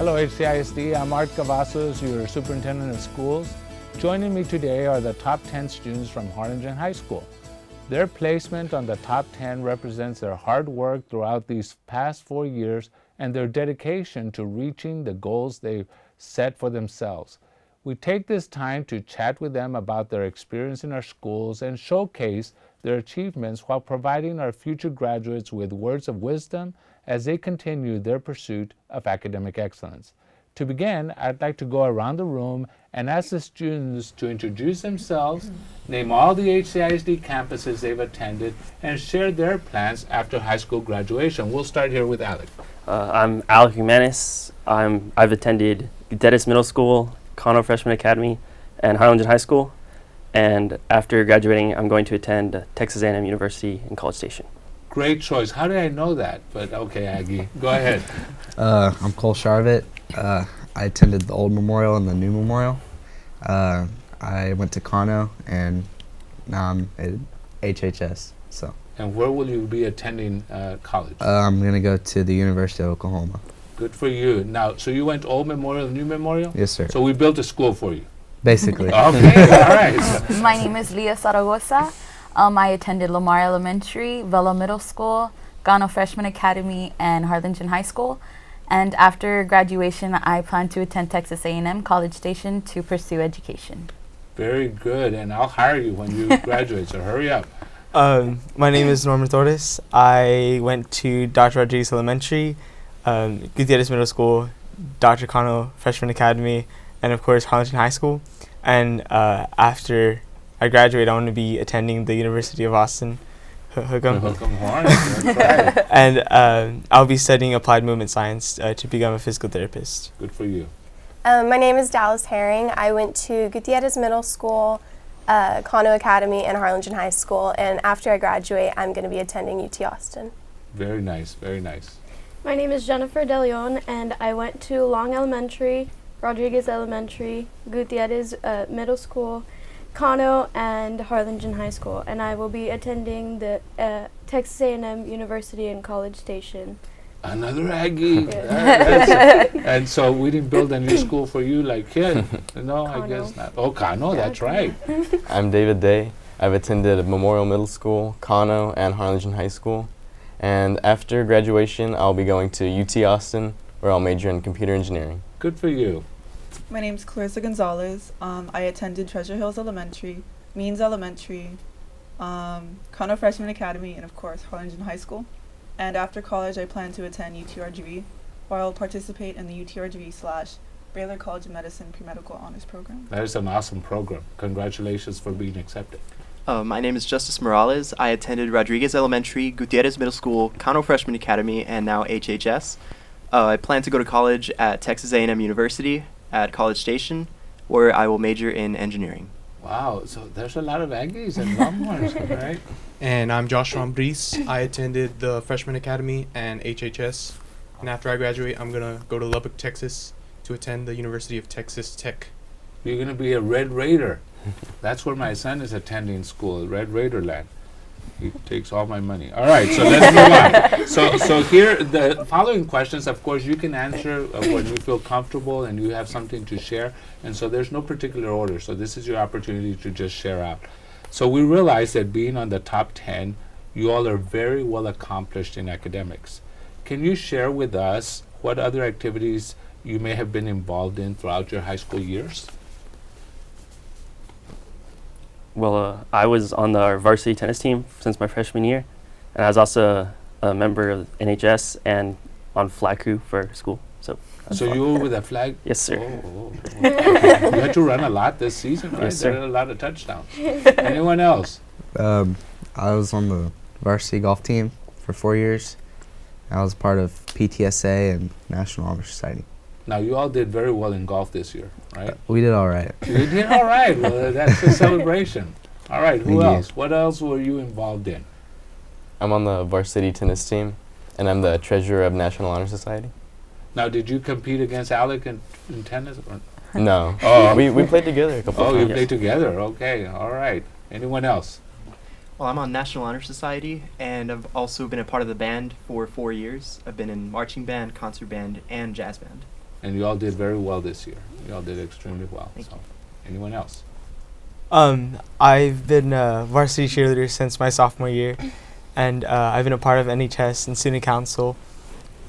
Hello HCISD, I'm Art Cavazos, your Superintendent of Schools. Joining me today are the top 10 students from Harlingen High School. Their placement on the top 10 represents their hard work throughout these past 4 years and their dedication to reaching the goals they've set for themselves. We take this time to chat with them about their experience in our schools and showcase their achievements while providing our future graduates with words of wisdom as they continue their pursuit of academic excellence. To begin, I'd like to go around the room and ask the students to introduce themselves, name all the HCISD campuses they've attended, and share their plans after high school graduation. We'll start here with Alec. I'm Alec Jimenez. I've attended Cavazos Middle School, Cano Freshman Academy, and Harlingen High School. And after graduating, I'm going to attend Texas A&M University in College Station. Great choice. How did I know that? But okay, Aggie, go ahead. I'm Cole Charvet. I attended the old memorial and the new memorial. I went to Cano, and now I'm at HHS. So. And where will you be attending college? I'm going to go to the University of Oklahoma. Good for you. Now, so you went to old memorial, new memorial? Yes, sir. So we built a school for you. Basically. Okay, all right. My name is Leah Zaragoza. I attended Lamar Elementary, Vela Middle School, Cano Freshman Academy, and Harlingen High School. And after graduation, I plan to attend Texas A&M College Station to pursue education. Very good, and I'll hire you when you graduate, so hurry up. My name is Norman Torres. I went to Dr. Rodriguez Elementary, Gutierrez Middle School, Dr. Cano Freshman Academy, and of course Harlingen High School. And after I graduate, I want to be attending the University of Austin. Hook'em Hornets, that's right. And I'll be studying applied movement science to become a physical therapist. Good for you. My name is Dallas Herring. I went to Gutierrez Middle School, Cano Academy, and Harlingen High School. And after I graduate, I'm going to be attending UT Austin. Very nice, very nice. My name is Jennifer De Leon, and I went to Long Elementary, Rodriguez Elementary, Gutierrez Middle School, Cano, and Harlingen High School. And I will be attending the Texas A&M University in College Station. Another Aggie. And so we didn't build a new school for you like here? No, Cano. I guess not. Oh, Cano, that's right. I'm David Day. I've attended Memorial Middle School, Cano, and Harlingen High School. And after graduation, I'll be going to UT Austin, where I'll major in computer engineering. Good for you. My name's Clarissa Gonzalez. I attended Treasure Hills Elementary, Means Elementary, Cano Freshman Academy, and of course Harlingen High School. And after college, I plan to attend UTRGV, where I'll participate in the UTRGV/Baylor College of Medicine Pre-Medical Honors Program. That is an awesome program. Congratulations for being accepted. My name is Justice Morales. I attended Rodriguez Elementary, Gutierrez Middle School, Cano Freshman Academy, and now HHS. I plan to go to college at Texas A&M University at College Station, where I will major in engineering. Wow, so there's a lot of Aggies and Longhorns, right? And I'm Joshua Ambriz. I attended the Freshman Academy and HHS. And after I graduate, I'm going to go to Lubbock, Texas to attend the University of Texas Tech. You're going to be a Red Raider. That's where my son is attending school, Red Raider land. He takes all my money. All right, so let's move on. So here, the following questions, of course, you can answer when you feel comfortable and you have something to share. And so there's no particular order. So this is your opportunity to just share out. So we realize that being on the top 10, you all are very well accomplished in academics. Can you share with us what other activities you may have been involved in throughout your high school years? Well, I was on the varsity tennis team since my freshman year, and I was also a member of NHS and on flag crew for school. So you were with a flag? Yes, sir. Oh. You had to run a lot this season, right? Yes, sir. There are a lot of touchdowns. Anyone else? I was on the varsity golf team for 4 years. I was part of PTSA and National Honor Society. Now, you all did very well in golf this year, right? We did all right. You did all right. Well, that's a celebration. All right, who Thank you. else? What else were you involved in? I'm on the varsity tennis team, and I'm the treasurer of National Honor Society. Now, did you compete against Alec in tennis? Or? No. Oh. We played together a couple of Oh, times. you played together. Okay, all right. Anyone else? Well, I'm on National Honor Society, and I've also been a part of the band for 4 years. I've been in marching band, concert band, and jazz band. And you all did very well this year. You all did extremely well. So, anyone else? I've been a varsity cheerleader since my sophomore year, and I've been a part of NHS and student council,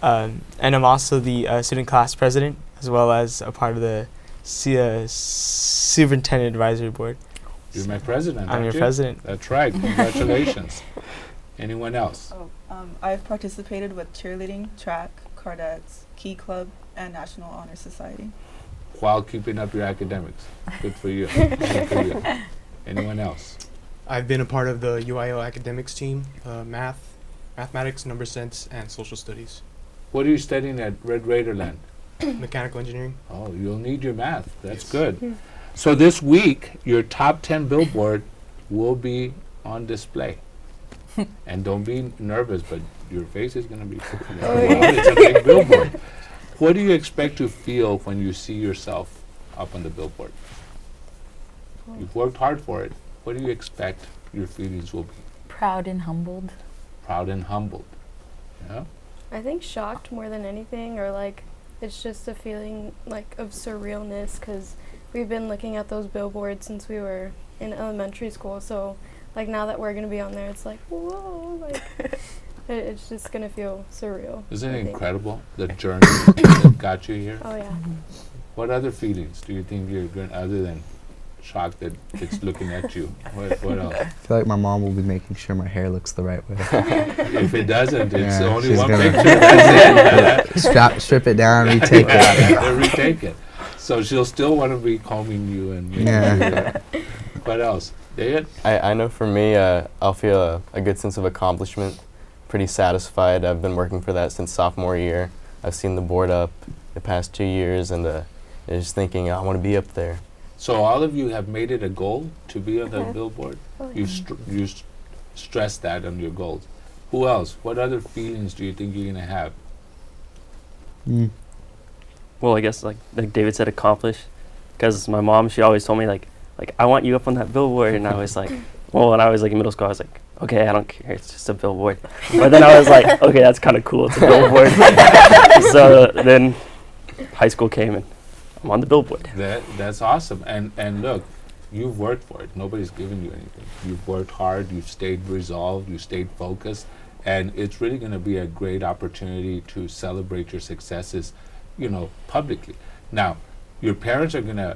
and I'm also the student class president, as well as a part of the superintendent advisory board. You're my president. I'm your president. That's right. Congratulations. Anyone else? I've participated with cheerleading, track, cardettes, key club, and National Honor Society. While keeping up your academics. Good for you. Good for you. Anyone else? I've been a part of the UIL academics team, mathematics, number sense, and social studies. What are you studying at Red Raider Land? Mechanical engineering. Oh, you'll need your math. That's Yes. good. So this week, your top 10 billboard will be on display. And don't be nervous, but your face is going to be it's a big billboard. What do you expect to feel when you see yourself up on the billboard? You've worked hard for it. What do you expect your feelings will be? Proud and humbled. Proud and humbled. Yeah? I think shocked more than anything, or like it's just a feeling like of surrealness because we've been looking at those billboards since we were in elementary school. So like now that we're gonna be on there, it's like whoa, like it's just gonna feel surreal. Isn't I it think. incredible, the journey that got you here? Oh yeah. What other feelings do you think you're going, other than shocked that it's looking at you? What else? I feel like my mom will be making sure my hair looks the right way. If it doesn't, it's Yeah, only she's one gonna- picture. That's it. Strip it down, retake it. Yeah, retake it. So she'll still want to be combing you and making Yeah. you, what else? David? I know for me, I'll feel a good sense of accomplishment, pretty satisfied. I've been working for that since sophomore year. I've seen the board up the past 2 years, and just thinking, I want to be up there. So all of you have made it a goal to be on the billboard? Oh, You, stress that on your goals. Who else? What other feelings do you think you're going to have? Well, I guess like David said, accomplish, because my mom, she always told me like I want you up on that billboard, and I was like, well, when I was like in middle school, I was like, okay, I don't care, it's just a billboard. But then I was like, okay, that's kind of cool, it's a billboard. So then high school came and I'm on the billboard. That's awesome. And look, you've worked for it. Nobody's given you anything. You've worked hard. You've stayed resolved. You stayed focused. And it's really going to be a great opportunity to celebrate your successes, publicly. Now, your parents are going to,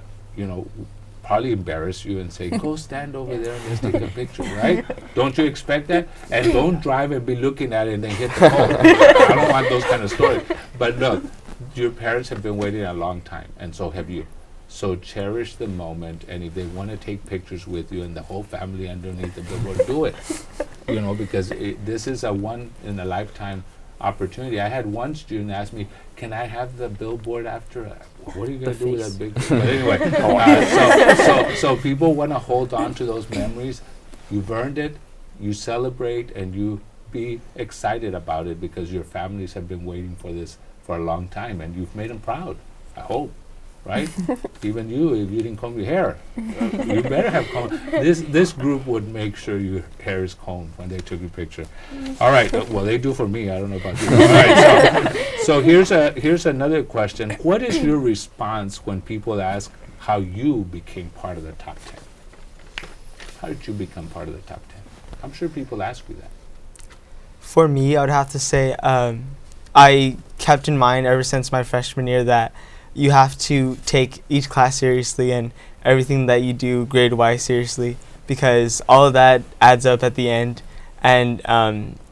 probably embarrass you and say, go stand over there and let's take a picture, right? Don't you expect that? And don't drive and be looking at it and then hit the pole. I don't want those kind of stories. But look, your parents have been waiting a long time, and so have you. So cherish the moment, and if they want to take pictures with you and the whole family underneath the billboard, do it. Because this is a one-in-a-lifetime opportunity. I had one student ask me, can I have the billboard after? What are you going to do with that big? But anyway, so people want to hold on to those memories. You've earned it. You celebrate, and you be excited about it because your families have been waiting for this for a long time, and you've made them proud, I hope, right? Even you, if you didn't comb your hair, you better have combed. This group would make sure your hair is combed when they took your picture. All right, well, they do for me. I don't know about you. All right, so here's another question. What is your response when people ask how you became part of the top 10? How did you become part of the top 10? I'm sure people ask you that. For me, I would have to say I kept in mind ever since my freshman year that you have to take each class seriously and everything that you do grade-wise seriously, because all of that adds up at the end, and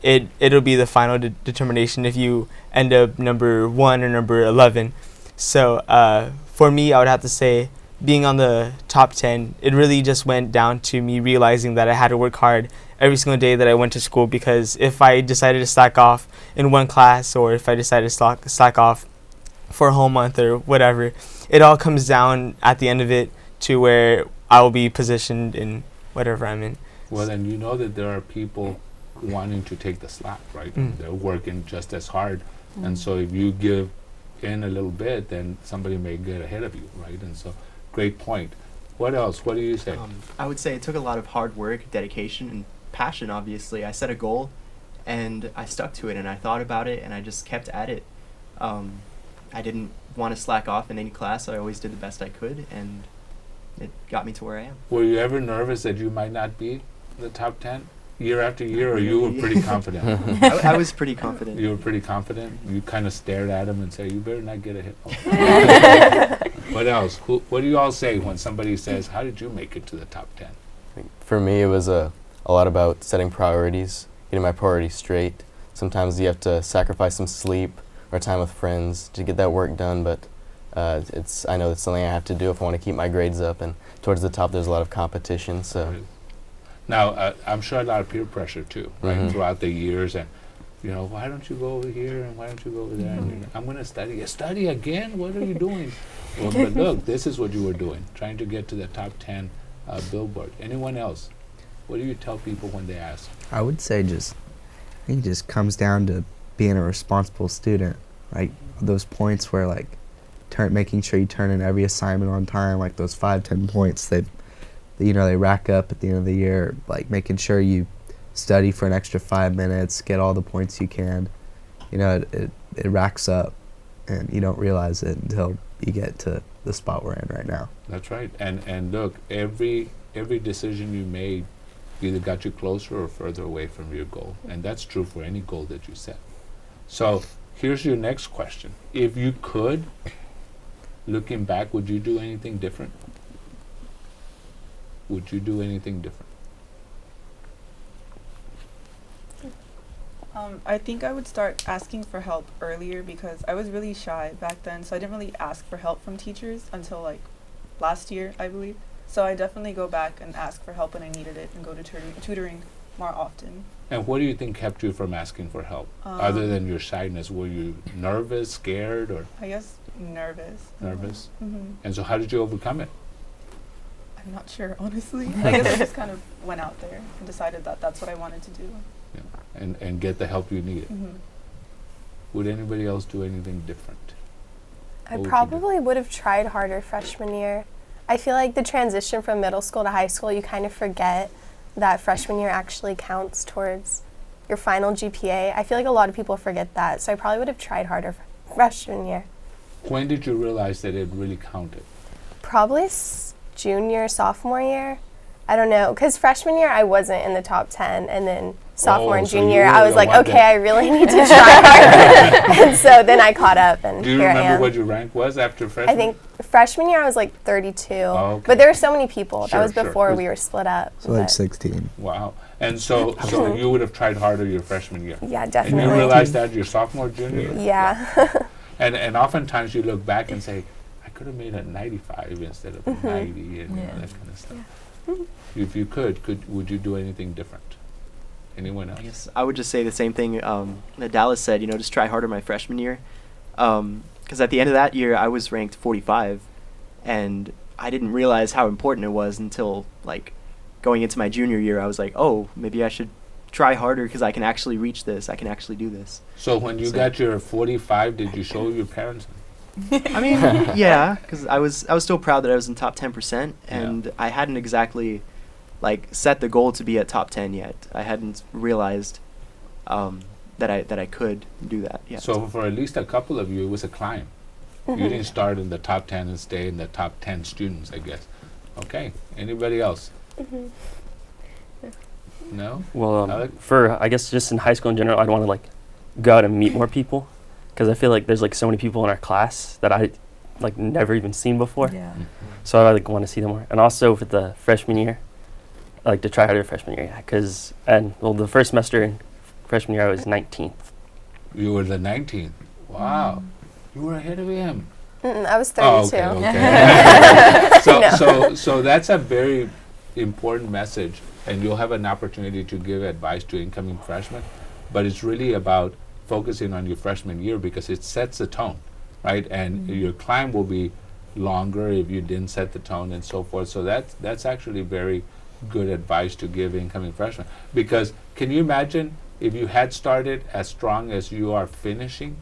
it'll be the final determination if you end up number 1 or number 11. So for me, I would have to say being on the top 10, it really just went down to me realizing that I had to work hard every single day that I went to school, because if I decided to slack off in one class, or if I decided to slack off for a whole month or whatever, it all comes down at the end of it to where I will be positioned in whatever I'm in. Well, then you know that there are people wanting to take the slack, right? They're working just as hard. And so if you give in a little bit, then somebody may get ahead of you, right? And so, great point. What else? What do you say? I would say it took a lot of hard work, dedication, and passion, obviously. I set a goal, and I stuck to it, and I thought about it, and I just kept at it. I didn't want to slack off in any class, so I always did the best I could, and it got me to where I am. Were you ever nervous that you might not be in the top 10 year after year, or you were pretty confident? I was pretty confident. You were pretty confident? You kind of stared at him and say, you better not get a hit. What else? What do you all say when somebody says, how did you make it to the top 10? For me, it was a lot about setting priorities, getting my priorities straight. Sometimes you have to sacrifice some sleep or time with friends to get that work done, but I know it's something I have to do if I want to keep my grades up, and towards the top there's a lot of competition. So now I'm sure a lot of peer pressure too, right? Mhm. Throughout the years, and why don't you go over here and why don't you go over there? And I'm going to study. You study again? What are you doing? Well, but look, this is what you were doing, trying to get to the top 10 billboard. Anyone else? What do you tell people when they ask? I would say I think it just comes down to being a responsible student. Like those points where like making sure you turn in every assignment on time, like those 5-10 points they rack up at the end of the year, like making sure you study for an extra 5 minutes, get all the points you can. It racks up and you don't realize it until you get to the spot we're in right now. That's right. And look, every decision you made either got you closer or further away from your goal. And that's true for any goal that you set. So here's your next question. If you could, looking back, would you do anything different? Would you do anything different? I think I would start asking for help earlier because I was really shy back then, so I didn't really ask for help from teachers until like last year, I believe. So I definitely go back and ask for help when I needed it and go to tutoring more often. And what do you think kept you from asking for help? Other than your shyness, were you nervous, scared, or? I guess nervous. Nervous? Mm-hmm. And so how did you overcome it? I'm not sure, honestly. I guess I just kind of went out there and decided that that's what I wanted to do. Yeah. And get the help you needed. Mm-hmm. Would anybody else do anything different? I probably would have tried harder freshman year. I feel like the transition from middle school to high school, you kind of forget that freshman year actually counts towards your final GPA. I feel like a lot of people forget that, so I probably would have tried harder freshman year. When did you realize that it really counted? Probably junior, sophomore year. I don't know, because freshman year I wasn't in the top 10, and then sophomore and so junior you I were was the like, one okay, I really need to try harder. And so then I caught up, and Do you here I remember am. what your rank was after freshman? I think freshman year I was like 32, okay. but there were so many people. Sure, that was sure. before we were split up. So like but 16. Wow. And so you would have tried harder your freshman year. yeah, And definitely. you realized that your sophomore, junior year? Yeah. And oftentimes you look back and say, I could have made a 95 instead of a 90 and Yeah. that kind of stuff. If you would you do anything different? Anyone else? I guess I would just say the same thing that Dallas said, just try harder my freshman year. Because at the end of that year, I was ranked 45, and I didn't realize how important it was until, like, going into my junior year. I was like, oh, maybe I should try harder because I can actually reach this. I can actually do this. So when you got your 45, did you show your parents? I mean, yeah, because I was still proud that I was in top 10%, and I hadn't exactly set the goal to be at top 10 yet. I hadn't realized that I could do that yet. So for at least a couple of you, it was a climb. You didn't start in the top 10 and stay in the top 10 students, I guess. Okay. Anybody else? No? Well, Alec? I guess just in high school in general, I'd want to go out and meet more people, because I feel like there's so many people in our class that I never even seen before. Yeah. So I want to see them more. And also for the freshman year, I like to try harder freshman year, because the first semester in freshman year I was 19th. You were the 19th. Wow. You were ahead of him. I was 32. Oh, okay. So that's a very important message, and you'll have an opportunity to give advice to incoming freshmen, but it's really about focusing on your freshman year because it sets the tone, right? And your climb will be longer if you didn't set the tone and so forth. So that's actually very good advice to give incoming freshmen, because can you imagine if you had started as strong as you are finishing,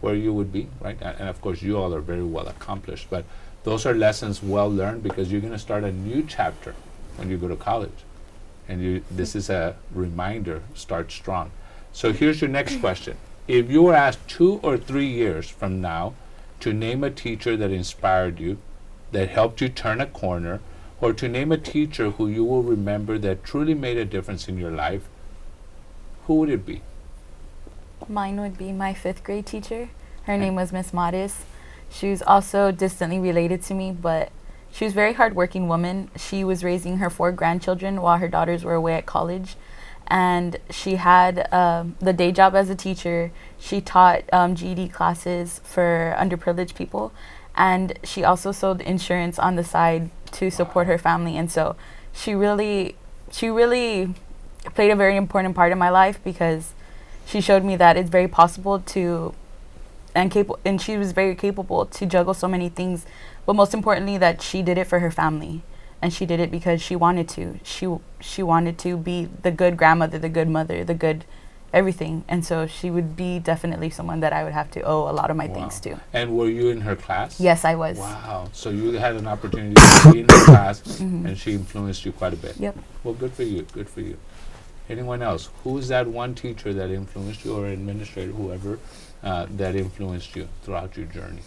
where you would be, right? And of course you all are very well accomplished, but those are lessons well learned, because you're going to start a new chapter when you go to college, and this is a reminder: start strong. So here's your next question. If you were asked 2 or 3 years from now, to name a teacher that inspired you, that helped you turn a corner, or to name a teacher who you will remember that truly made a difference in your life, who would it be? Mine would be my 5th grade teacher. Her name was Miss Modis. She was also distantly related to me, but she was a very hardworking woman. She was raising her 4 grandchildren while her daughters were away at college. And she had the day job as a teacher. She taught GED classes for underprivileged people. And she also sold insurance on the side to support her family. And so she really played a very important part in my life, because she showed me that it's very possible to, and she was very capable to juggle so many things. But most importantly, that she did it for her family. And she did it because she wanted to. She wanted to be the good grandmother, the good mother, the good everything. And so she would be definitely someone that I would have to owe a lot of my things to. And were you in her class? Yes, I was. Wow. So you had an opportunity to be in her class, and she influenced you quite a bit. Yep. Well, good for you. Good for you. Anyone else? Who's that one teacher that influenced you, or administrator, whoever, that influenced you throughout your journey?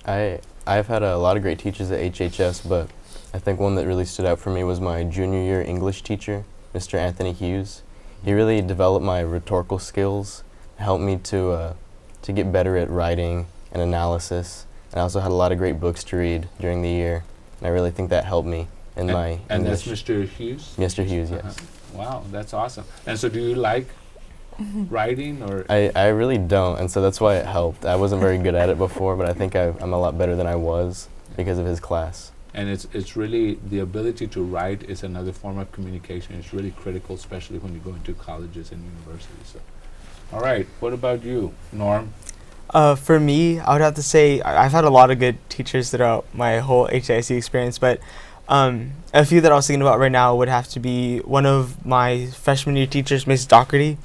I've had a lot of great teachers at HHS, but I think one that really stood out for me was my junior year English teacher, Mr. Anthony Hughes. He really developed my rhetorical skills, helped me to get better at writing and analysis, and I also had a lot of great books to read during the year, and I really think that helped me in my And English. that's Mr. Hughes? Mr. Hughes, yes. Wow, that's awesome. And so do you like writing, or? I really don't, and so that's why it helped. I wasn't very good at it before, but I think I'm a lot better than I was because of his class. And it's really, the ability to write is another form of communication. It's really critical, especially when you go into colleges and universities. So, all right, what about you, Norm? For me, I would have to say I've had a lot of good teachers throughout my whole HIC experience, but a few that I was thinking about right now would have to be one of my freshman year teachers, Miss Doherty.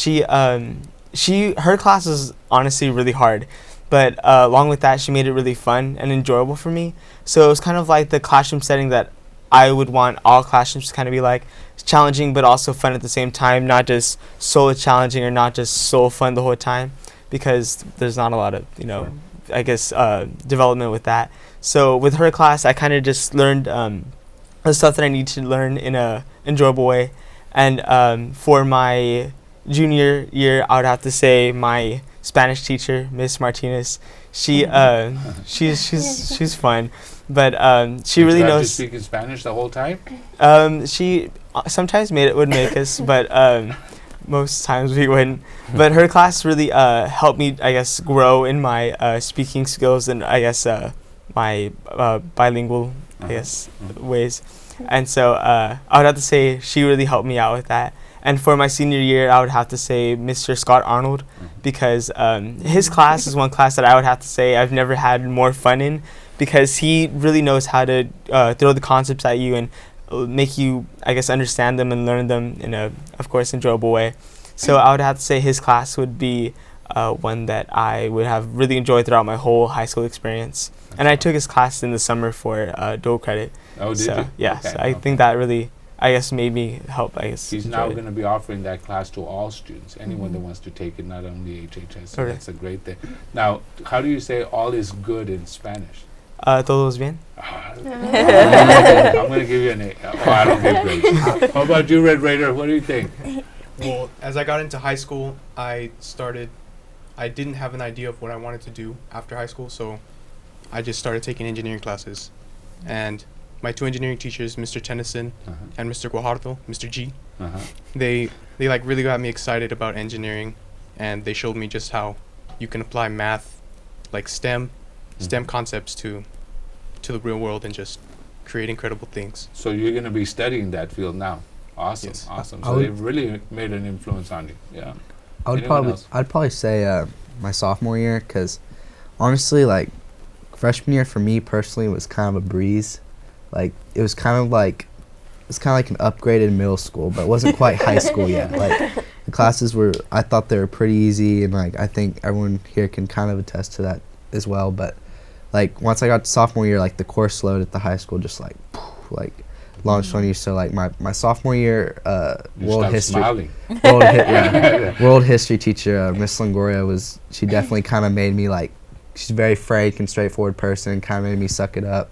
Her class was honestly really hard, but along with that, she made it really fun and enjoyable for me. So it was kind of like the classroom setting that I would want all classrooms to kind of be like. It's challenging, but also fun at the same time, not just so challenging or not just so fun the whole time, because there's not a lot of, I guess, development with that. So with her class, I kind of just learned the stuff that I need to learn in a enjoyable way. And for my junior year, I would have to say my Spanish teacher, Miss Martinez. She's fun, but she really knows. To speak in Spanish the whole time? She sometimes would make us, but most times we wouldn't. But her class really helped me, I guess, grow in my speaking skills and I guess my bilingual, ways. And so I would have to say she really helped me out with that. And for my senior year, I would have to say Mr. Scott Arnold, because his class is one class that I would have to say I've never had more fun in, because he really knows how to throw the concepts at you and make you, I guess, understand them and learn them in a, of course, enjoyable way. So I would have to say his class would be one that I would have really enjoyed throughout my whole high school experience. And I took his class in the summer for dual credit. Oh, did you? Yeah, Okay, so I think that really, I guess, made me help, I guess. He's now going to be offering that class to all students, anyone that wants to take it, not only HHS. So Okay. that's a great thing. Now, how do you say all is good in Spanish? Todos bien. I'm going to give you an A. Oh, I don't give grades. How about you, Red Raider? What do you think? Well, as I got into high school, I didn't have an idea of what I wanted to do after high school, so I just started taking engineering classes. And my 2 engineering teachers, Mr. Tennyson and Mr. Guajardo, Mr. G, they like really got me excited about engineering, and they showed me just how you can apply math, like STEM concepts to the real world and just create incredible things. So you're going to be studying that field now. Awesome, Yes. awesome. So they've really made an influence on you. Yeah. I'd probably say my sophomore year, because honestly, like, freshman year for me personally was kind of a breeze. Like, it was kind of like an upgraded middle school, but it wasn't quite high school yet. Like, the classes I thought they were pretty easy, and like I think everyone here can kind of attest to that as well. But like once I got to sophomore year, like the course load at the high school just like launched on you. So like my sophomore year world history world history teacher, Miss Longoria, she definitely kind of made me like she's a very frank and straightforward person. Kind of made me suck it up.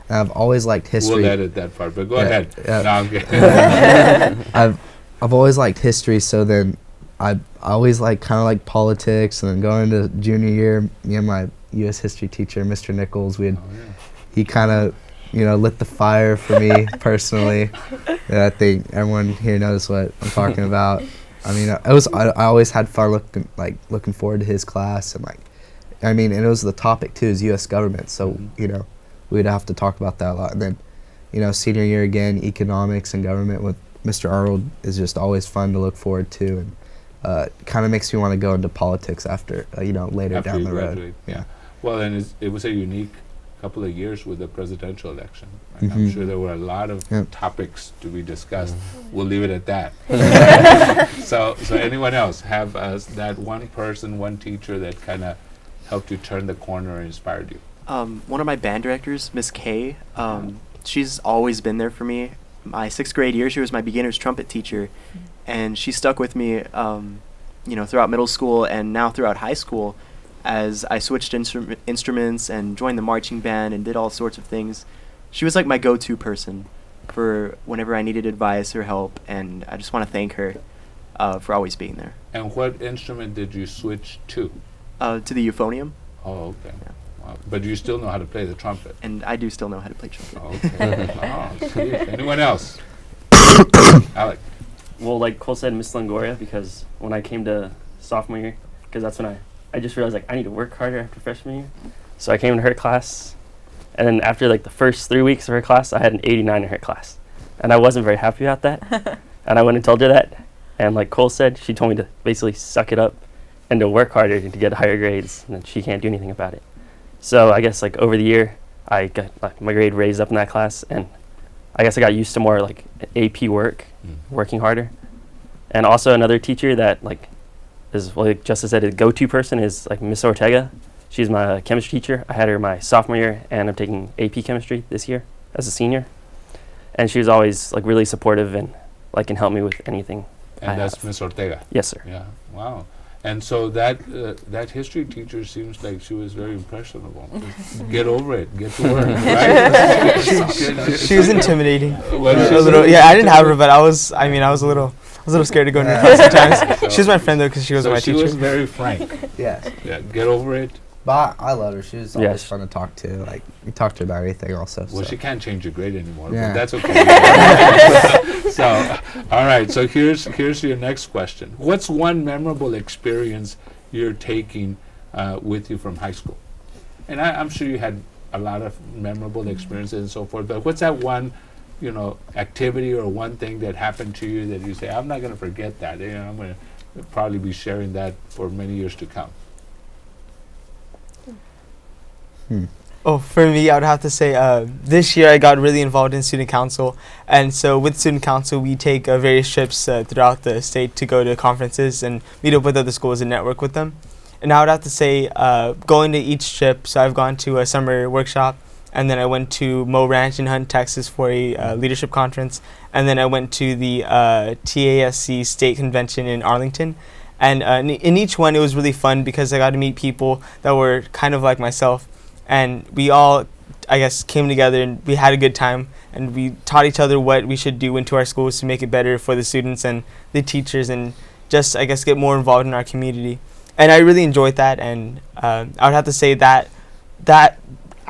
And I've always liked history. We'll edit that part, but go ahead. Yeah. No, I'm kidding. I've always liked history, so then I always like kind of like politics, and then going into junior year, me and my U.S. history teacher, Mr. Nichols, he kind of, lit the fire for me personally. And I think everyone here knows what I'm talking about. I mean, I always had fun looking forward to his class, and and it was the topic too, is U.S. government, so we'd have to talk about that a lot. And then, senior year again, economics and government with Mr. Arnold is just always fun to look forward to, and kind of makes me want to go into politics after, later After down you the graduate, road. yeah. Well, and it was a unique couple of years with the presidential election. Right? I'm sure there were a lot of topics to be discussed. We'll leave it at that. So anyone else have that one person, one teacher that kind of helped you turn the corner or inspired you? One of my band directors, Miss Kay, she's always been there for me. My 6th grade year, she was my beginner's trumpet teacher, and she stuck with me, throughout middle school and now throughout high school, as I switched instruments and joined the marching band and did all sorts of things. She was like my go-to person for whenever I needed advice or help, and I just want to thank her for always being there. And what instrument did you switch to? To the euphonium. Oh, okay. Yeah. Wow. But you still know how to play the trumpet? And I do still know how to play trumpet. Oh, okay. Oh, sweet. Anyone else? Alec? Well, like Cole said, Miss Longoria, because when I came to sophomore year, because that's when I just realized I need to work harder after freshman year. So I came to her class, and then after the first 3 weeks of her class, I had an 89 in her class. And I wasn't very happy about that. And I went and told her that. And like Cole said, she told me to basically suck it up and to work harder to get higher grades, and then she can't do anything about it. So I guess over the year, I got my grade raised up in that class, and I guess I got used to more AP work, working harder. And also another teacher that is, like Justice said, a go-to person is Miss Ortega. She's my chemistry teacher. I had her my sophomore year, and I'm taking AP chemistry this year as a senior. And she was always really supportive and can help me with anything. And that's Miss Ortega? Yes, sir. Yeah, wow. And so that history teacher seems like she was very impressionable. Get over it. Get to work. Right? She was intimidating. Well, a little. Yeah, I didn't have her, but I was a little scared to go in her class sometimes. So She was my friend though, because she was my teacher. She was very frank. Yes. Yeah. Get over it. But I love her. She was always Yes. fun to talk to. We talked to her about anything also. Well, so. she can't change your grade anymore, Yeah. but that's okay. So, all right. So here's your next question. What's one memorable experience you're taking with you from high school? And I'm sure you had a lot of memorable experiences and so forth, but what's that one, activity or one thing that happened to you that you say, I'm not going to forget that. I'm going to probably be sharing that for many years to come. Oh, for me, I would have to say this year I got really involved in student council. And so with student council, we take various trips throughout the state to go to conferences and meet up with other schools and network with them. And I would have to say going to each trip, so I've gone to a summer workshop, and then I went to Mo Ranch in Hunt, Texas for a leadership conference. And then I went to the TASC State Convention in Arlington. And in each one, it was really fun because I got to meet people that were kind of like myself. And we all, I guess, came together and we had a good time, and we taught each other what we should do into our schools to make it better for the students and the teachers, and just, I guess, get more involved in our community. And I really enjoyed that, and I would have to say that that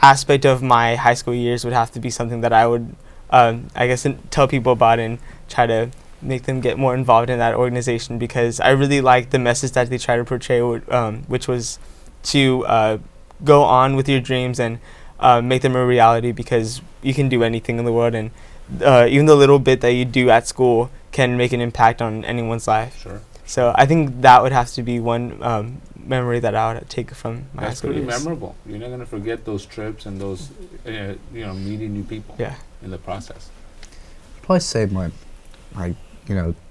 aspect of my high school years would have to be something that I would, I guess, tell people about and try to make them get more involved in that organization, because I really like the message that they try to portray, which was to go on with your dreams and make them a reality, because you can do anything in the world, and even the little bit that you do at school can make an impact on anyone's life. Sure. So I think that would have to be one memory that I would take from my high That's school pretty years. memorable. You're not going to forget those trips and those, meeting new people in the process. I'd probably say my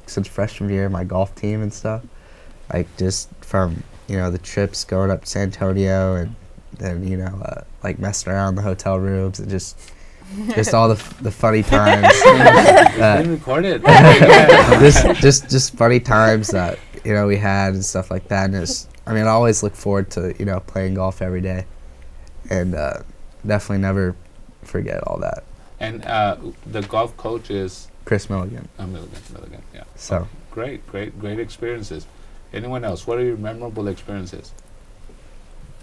since freshman year, my golf team and stuff, just from, the trips going up to San Antonio, and then, messing around in the hotel rooms, and just all the funny times. Been recorded. just funny times that, we had and stuff like that. And I mean, I always look forward to, playing golf every day, and definitely never forget all that. And the golf coach is? Chris Milligan. Milligan, yeah. So. Great experiences. Anyone else? What are your memorable experiences?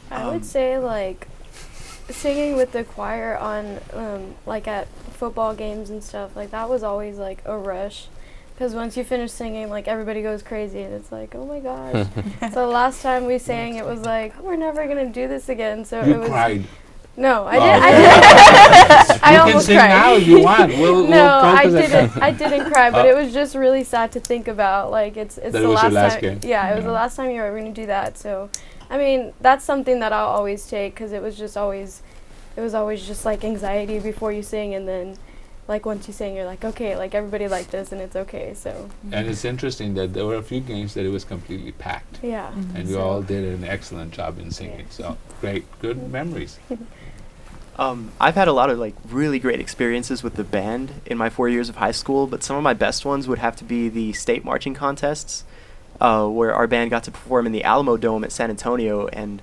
I would say like singing with the choir on like at football games and stuff. Like that was always like a rush, because once you finish singing, like everybody goes crazy and it's like, oh my gosh. So the last time we sang, it was like, we're never gonna do this again. So You it was. cried. No, I You didn't. I can almost sing cried. now if you want. No, I didn't. I didn't cry, but it was just really sad to think about. Like it's That the it was last your last time. game. Yeah, it was the last time you were going to do that. So, I mean, that's something that I'll always take, because it was always just like anxiety before you sing, and then like once you sing, you're like, okay, like everybody liked this, and it's okay. So. And it's interesting that there were a few games that it was completely packed. Yeah. And you all did an excellent job in singing. So good memories. I've had a lot of like really great experiences with the band in my 4 years of high school, but some of my best ones would have to be the state marching contests, where our band got to perform in the Alamo Dome at San Antonio, and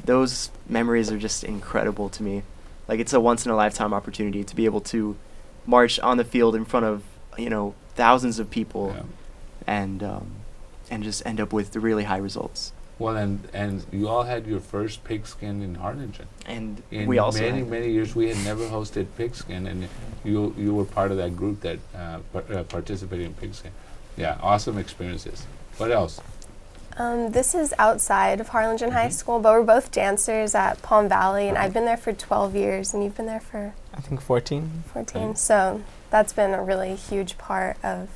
those memories are just incredible to me. Like it's a once in a lifetime opportunity to be able to march on the field in front of, thousands of people, and just end up with the really high results. Well, and you all had your first pigskin in Harlingen. And in we also many years we had never hosted pigskin, and you were part of that group that participated in pigskin. Yeah, awesome experiences. What else? This is outside of Harlingen High School, but we're both dancers at Palm Valley, and I've been there for 12 years, and you've been there for? I think 14. 14. Okay. So that's been a really huge part of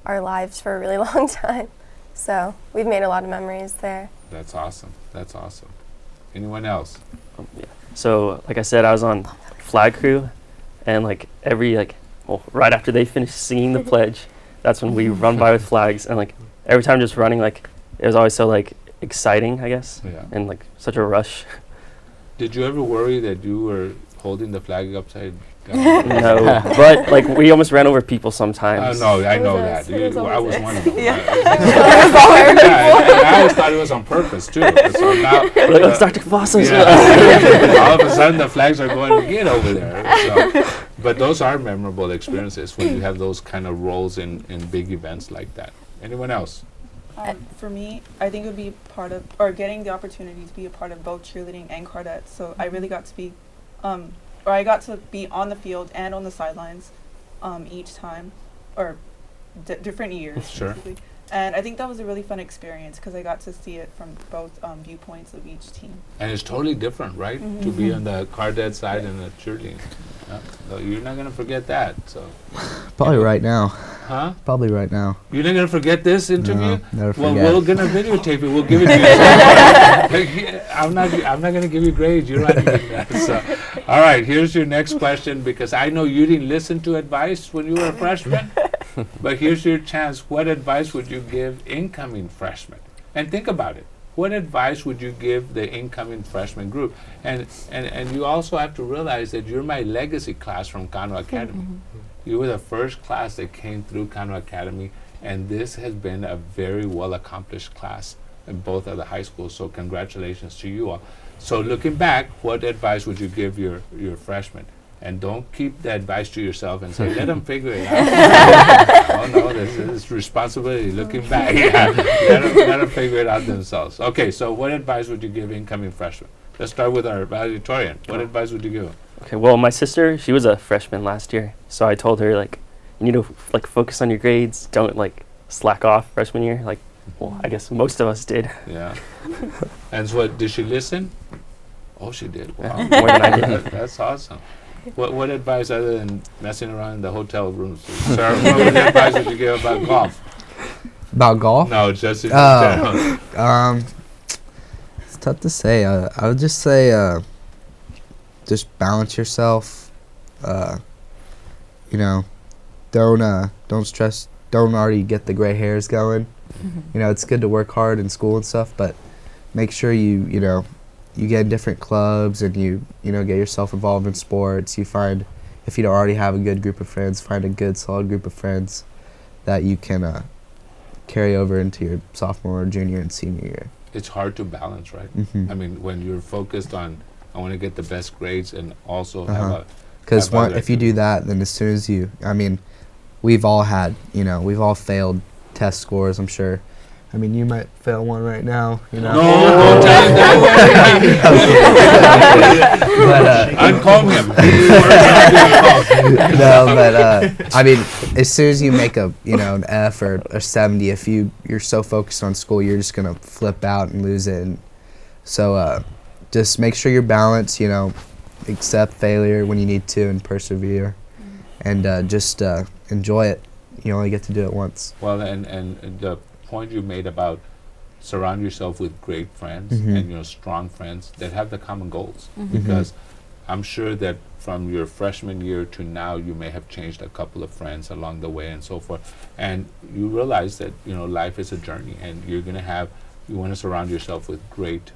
our lives for a really long time. So we've made a lot of memories there. That's awesome. Anyone else? Yeah. So, like I said, I was on flag crew, and right after they finished singing the pledge, that's when we run by with flags, and like every time just running, like it was always so like exciting, I guess, and like such a rush. Did you ever worry that you were holding the flag upside down? No, but like we almost ran over people sometimes. No, I know that. I was one of them. Yeah. And I always thought it was on purpose too. So now, let's Dr. Cavazos. All of a sudden the flags are going to get over there. So, but those are memorable experiences when you have those kind of roles in big events like that. Anyone else? For me, I think it would be getting the opportunity to be a part of both cheerleading and cardettes. So I really got to be, I got to be on the field and on the sidelines each time, or different years. Sure. Basically. And I think that was a really fun experience because I got to see it from both viewpoints of each team. And it's totally different, right? To be on the cardette side and the cheerleading. So you're not going to forget that. So Probably right now. Huh? Probably right now. You're not going to forget this interview? No, never forget. Well, we're going to videotape it. We'll give it to you. I'm not going to give you grades. You're not doing that. So, all right, here's your next question, because I know you didn't listen to advice when you were a freshman. But here's your chance. What advice would you give incoming freshmen? And think about it. What advice would you give the incoming freshman group? And you also have to realize that you're my legacy class from Kano Academy. You were the first class that came through Kano Academy, and this has been a very well-accomplished class in both of the high schools, so congratulations to you all. So looking back, what advice would you give your freshmen? And don't keep the advice to yourself and say, let them figure it out. Oh no, this is responsibility. Looking back, let them figure it out themselves. Okay, so what advice would you give incoming freshmen? Let's start with our valedictorian. What advice would you give them? Okay, well, my sister, she was a freshman last year, so I told her, like, you need to focus on your grades. Don't slack off freshman year. Well, I guess most of us did. Yeah. And so did she listen? Oh, she did. Wow. More than I did. That's awesome. What advice, other than messing around in the hotel rooms? Sarah, what advice would you give about golf? About golf? No, just in general. It's tough to say. I would just say, just balance yourself. Don't stress. Don't already get the gray hairs going. It's good to work hard in school and stuff, but make sure you get in different clubs and you get yourself involved in sports. You find, if you don't already have a good group of friends, find a good solid group of friends that you can carry over into your sophomore, junior, and senior year. It's hard to balance, right? Mhm. I mean, when you're focused on, I want to get the best grades and also have a. Because have other if you do that, then as soon as you, I mean, we've all had, we've all failed test scores, I'm sure. I mean, you might fail one right now, No, don't tell him that. But, uncall him. No, but I mean, as soon as you make an F or a 70, if you're so focused on school, you're just gonna flip out and lose it. And so just make sure you're balanced. Accept failure when you need to and persevere, and just enjoy it. You only get to do it once. Well, and the point you made about surround yourself with great friends and strong friends that have the common goals, because I'm sure that from your freshman year to now you may have changed a couple of friends along the way and so forth, and you realize that life is a journey, and you want to surround yourself with great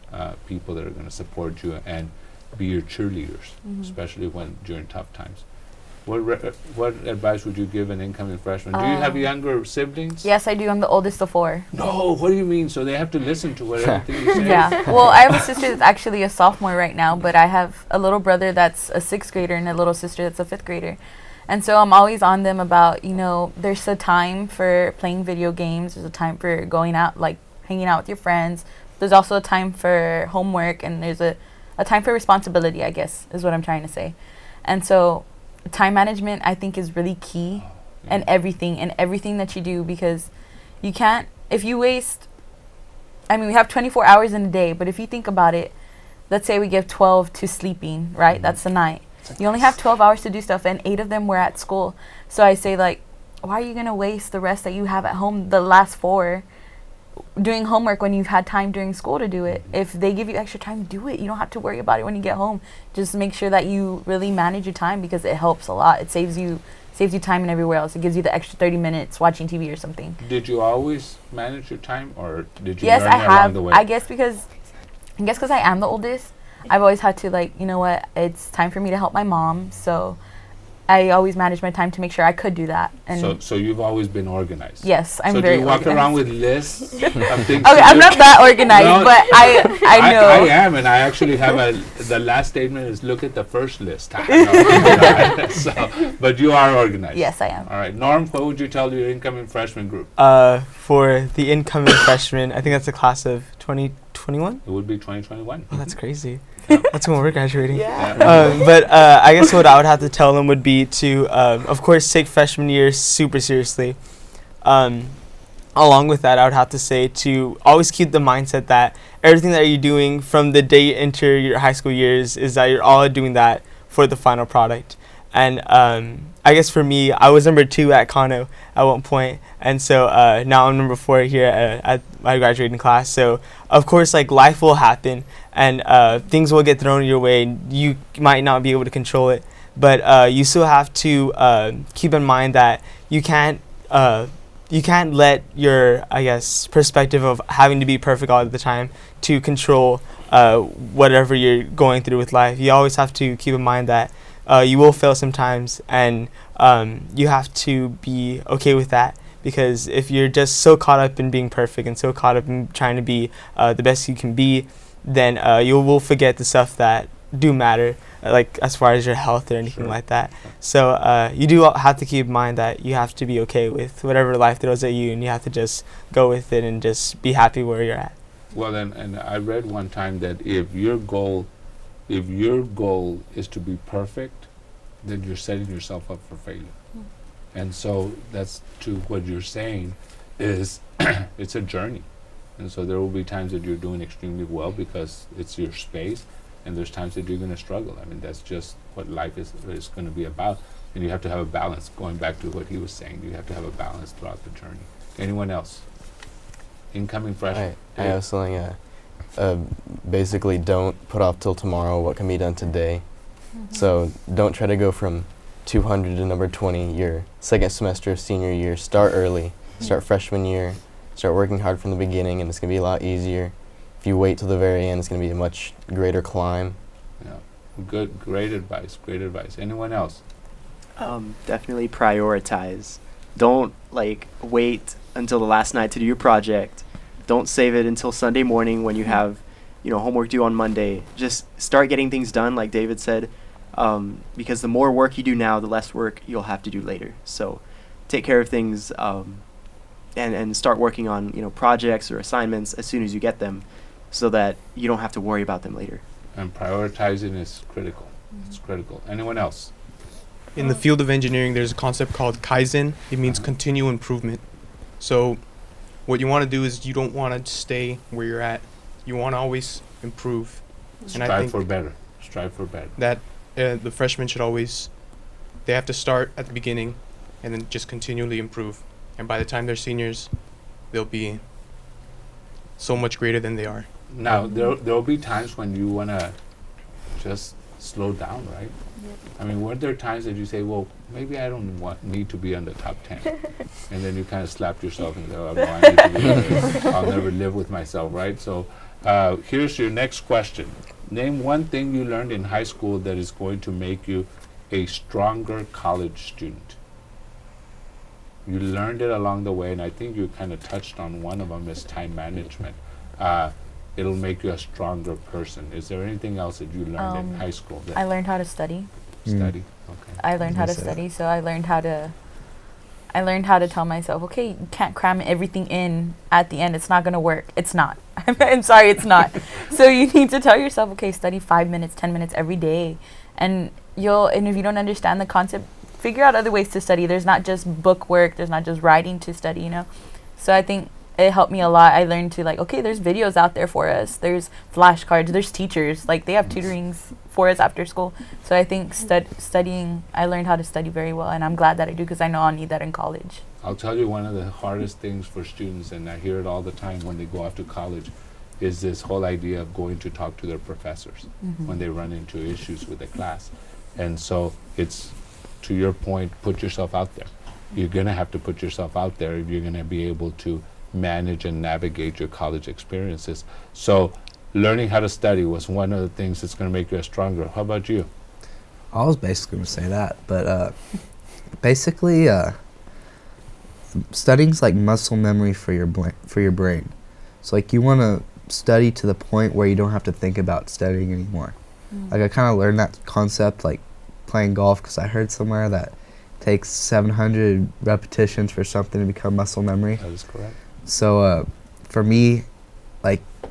people that are going to support you and be your cheerleaders, especially during tough times. What advice would you give an incoming freshman? Do you have younger siblings? Yes, I do. I'm the oldest of 4. No, what do you mean? So they have to listen to everything you say? Yeah. Well, I have a sister that's actually a sophomore right now, but I have a little brother that's a 6th grader and a little sister that's a 5th grader. And so I'm always on them about, there's a time for playing video games. There's a time for going out, like hanging out with your friends. There's also a time for homework, and there's a time for responsibility, I guess, is what I'm trying to say. And so time management, I think, is really key in everything that you do, because you can't, if you waste, we have 24 hours in a day, but if you think about it, let's say we give 12 to sleeping, right? That's the night. You only have 12 hours to do stuff, and 8 of them were at school. So I say, like, why are you going to waste the rest that you have at home, the last 4, doing homework when you've had time during school to do it? If they give you extra time, do it. You don't have to worry about it when you get home. Just make sure that you really manage your time, because it helps a lot. It saves you time and everywhere else. It gives you the extra 30 minutes watching TV or something. Did you always manage your time, or did you Yes, learn I it have. along the way? I guess because I am the oldest, I've always had to, it's time for me to help my mom. So I always manage my time to make sure I could do that. And so you've always been organized. Yes, I'm so very do you walk organized. around with lists of things? Okay, I'm not that organized, No, but I know. I am, and I actually have the last statement is look at the first list. But you are organized. Yes, I am. All right, Norm, what would you tell your incoming freshman group? For the incoming freshmen, I think that's the class of 2021. It would be 2021. Oh, that's crazy. That's when we're graduating. Yeah. But I guess what I would have to tell them would be to, of course, take freshman year super seriously. Along with that, I would have to say to always keep the mindset that everything that you're doing from the day you enter your high school years is that you're all doing that for the final product. And I guess for me, I was number 2 at Kano at one point, and so now I'm number 4 here at my graduating class. So of course, life will happen, and things will get thrown your way. You might not be able to control it, but you still have to keep in mind that you can't let your, I guess, perspective of having to be perfect all the time to control whatever you're going through with life. You always have to keep in mind that you will fail sometimes, and you have to be okay with that, because if you're just so caught up in being perfect and so caught up in trying to be the best you can be, then you will forget the stuff that do matter, as far as your health or anything like that. So you do have to keep in mind that you have to be okay with whatever life throws at you, and you have to just go with it and just be happy where you're at. Well, and I read one time that if your goal is to be perfect, then you're setting yourself up for failure. And so that's to what you're saying is it's a journey. And so there will be times that you're doing extremely well because it's your space, and there's times that you're going to struggle. I mean, that's just what life is going to be about. And you have to have a balance. Going back to what he was saying, you have to have a balance throughout the journey. Anyone else? Incoming freshman? I have something, basically don't put off till tomorrow what can be done today. So don't try to go from 200 to number 20 your second semester of senior year. Start early. Start freshman year. Start working hard from the beginning, and it's going to be a lot easier. If you wait till the very end, it's going to be a much greater climb. Yeah, great advice, great advice. Anyone else? Definitely prioritize. Don't wait until the last night to do your project. Don't save it until Sunday morning when you have, homework due on Monday. Just start getting things done, like David said, because the more work you do now, the less work you'll have to do later. So take care of things and start working on, projects or assignments as soon as you get them so that you don't have to worry about them later. And prioritizing is critical. It's critical. Anyone else? In the field of engineering, there's a concept called Kaizen. It means continual improvement. So what you want to do is you don't want to stay where you're at. You want to always improve. And I Strive think for better. Strive for better. that the freshmen should always, they have to start at the beginning and then just continually improve. And by the time they're seniors, they'll be so much greater than they are. Now, there'll be times when you want to just slow down, right? I mean, were there times that you say, well, maybe I don't need to be on the top 10? And then you kind of slapped yourself and go, oh, no, I need to be there. I'll never live with myself, right? So here's your next question. Name one thing you learned in high school that is going to make you a stronger college student. You learned it along the way, and I think you kind of touched on one of them is time management. It'll make you a stronger person. Is there anything else that you learned in high school? I learned how to study. Study, okay. I learned how to study, so I learned how to tell myself, okay, you can't cram everything in at the end. It's not gonna work. It's not. I'm sorry, it's not. So you need to tell yourself, okay, study 5 minutes, 10 minutes every day, and if you don't understand the concept, figure out other ways to study. There's not just book work. There's not just writing to study. So I think it helped me a lot. I learned to okay, there's videos out there for us. There's flashcards. There's teachers. They have tutorings for us after school. So I think studying, I learned how to study very well, and I'm glad that I do because I know I'll need that in college. I'll tell you one of the hardest things for students, and I hear it all the time when they go off to college, is this whole idea of going to talk to their professors when they run into issues with the class. And so it's, to your point, put yourself out there. You're going to have to put yourself out there if you're going to be able to manage and navigate your college experiences. So learning how to study was one of the things that's going to make you stronger. How about you? I was basically going to say that, but basically studying's like muscle memory for your brain. So you want to study to the point where you don't have to think about studying anymore. I kind of learned that concept playing golf, because I heard somewhere that takes 700 repetitions for something to become muscle memory. That is correct. So for me,